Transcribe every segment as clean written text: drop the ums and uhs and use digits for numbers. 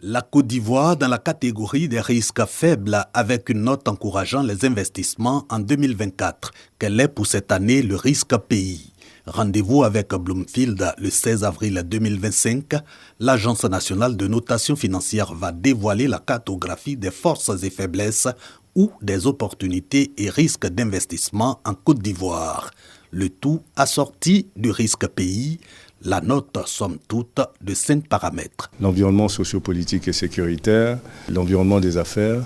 La Côte d'Ivoire dans la catégorie des risques faibles avec une note encourageant les investissements en 2024. Quel est pour cette année le risque pays? Rendez-vous avec Bloomfield le 16 avril 2025. L'Agence nationale de notation financière va dévoiler la cartographie des forces et faiblesses ou des opportunités et risques d'investissement en Côte d'Ivoire. Le tout assorti du risque pays. La note, somme toute, de 5 paramètres. L'environnement sociopolitique et sécuritaire, l'environnement des affaires,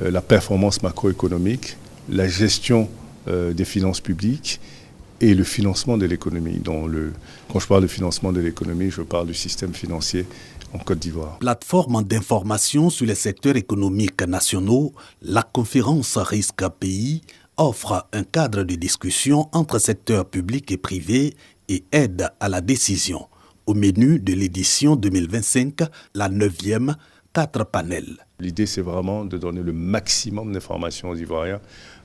la performance macroéconomique, la gestion des finances publiques et le financement de l'économie. Quand je parle de financement de l'économie, je parle du système financier en Côte d'Ivoire. Plateforme d'information sur les secteurs économiques nationaux, la conférence Risque Pays offre un cadre de discussion entre secteurs publics et privés et aide à la décision. Au menu de l'édition 2025, la 9e, 4 panels. L'idée, c'est vraiment de donner le maximum d'informations aux Ivoiriens,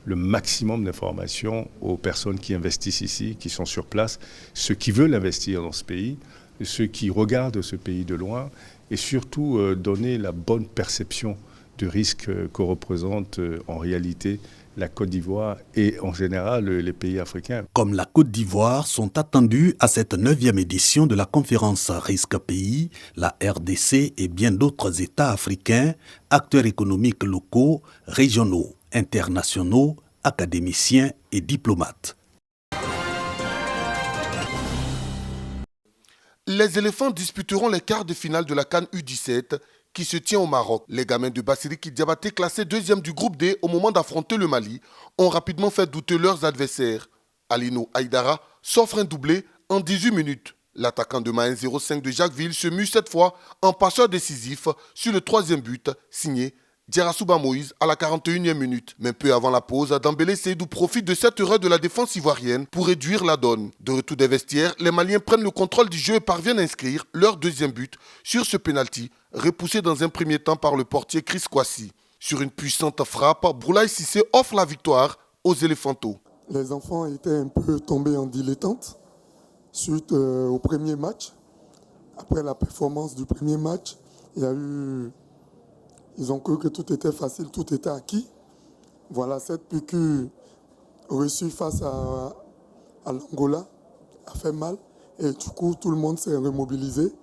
le maximum d'informations aux personnes qui investissent ici, qui sont sur place, ceux qui veulent investir dans ce pays, ceux qui regardent ce pays de loin, et surtout donner la bonne perception du risque que représente en réalité la Côte d'Ivoire et en général les pays africains. Comme la Côte d'Ivoire sont attendus à cette 9e édition de la conférence Risque Pays, la RDC et bien d'autres États africains, acteurs économiques locaux, régionaux, internationaux, académiciens et diplomates. Les éléphants disputeront les quarts de finale de la CAN U17 qui se tient au Maroc. Les gamins de Bassiriki Diabaté, classés 2e du groupe D au moment d'affronter le Mali, ont rapidement fait douter leurs adversaires. Alino Haïdara s'offre un doublé en 18 minutes. L'attaquant de Maën 05 de Jacquesville se mue cette fois en passeur décisif sur le 3e but, signé Djerasouba Moïse à la 41e minute. Mais peu avant la pause, Dembélé Seydou profite de cette erreur de la défense ivoirienne pour réduire la donne. De retour des vestiaires, les Maliens prennent le contrôle du jeu et parviennent à inscrire leur 2e but sur ce pénalty, repoussé dans un premier temps par le portier Chris Kwasi. Sur une puissante frappe, Boulaye Cissé offre la victoire aux Éléphantaux. Les enfants étaient un peu tombés en dilettante suite au premier match. Après la performance du premier match, ils ont cru que tout était facile, tout était acquis. Voilà, cette piqûre reçue face à l'Angola a fait mal. Et du coup, tout le monde s'est remobilisé.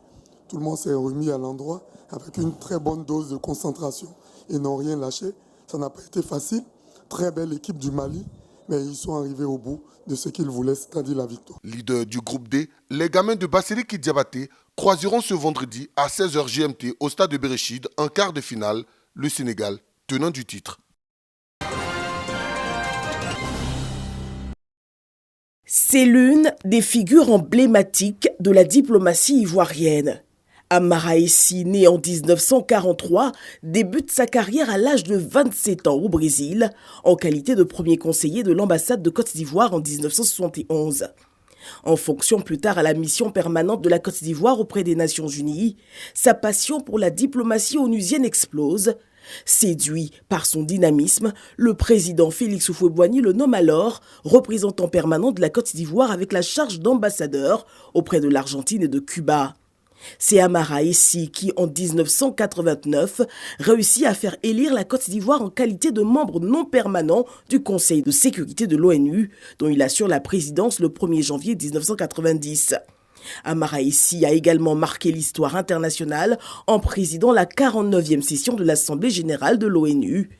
Tout le monde s'est remis à l'endroit avec une très bonne dose de concentration. Ils n'ont rien lâché. Ça n'a pas été facile. Très belle équipe du Mali, mais ils sont arrivés au bout de ce qu'ils voulaient, c'est-à-dire la victoire. Leader du groupe D, les gamins de Bassiriki Diabaté croiseront ce vendredi à 16h GMT au stade de Bereshid en quart de finale, le Sénégal, tenant du titre. C'est l'une des figures emblématiques de la diplomatie ivoirienne. Amara Essi, né en 1943, débute sa carrière à l'âge de 27 ans au Brésil, en qualité de premier conseiller de l'ambassade de Côte d'Ivoire en 1971. En fonction plus tard à la mission permanente de la Côte d'Ivoire auprès des Nations Unies, sa passion pour la diplomatie onusienne explose. Séduit par son dynamisme, le président Félix Houphouët-Boigny le nomme alors représentant permanent de la Côte d'Ivoire avec la charge d'ambassadeur auprès de l'Argentine et de Cuba. C'est Amara Essi qui, en 1989, réussit à faire élire la Côte d'Ivoire en qualité de membre non permanent du Conseil de sécurité de l'ONU, dont il assure la présidence le 1er janvier 1990. Amara Essi a également marqué l'histoire internationale en présidant la 49e session de l'Assemblée générale de l'ONU.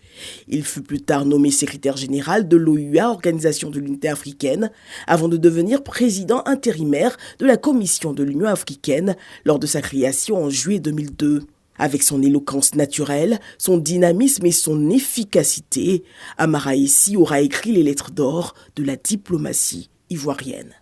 Il fut plus tard nommé secrétaire général de l'OUA, Organisation de l'Unité africaine, avant de devenir président intérimaire de la Commission de l'Union africaine lors de sa création en juillet 2002. Avec son éloquence naturelle, son dynamisme et son efficacité, Amara Essi aura écrit les lettres d'or de la diplomatie ivoirienne.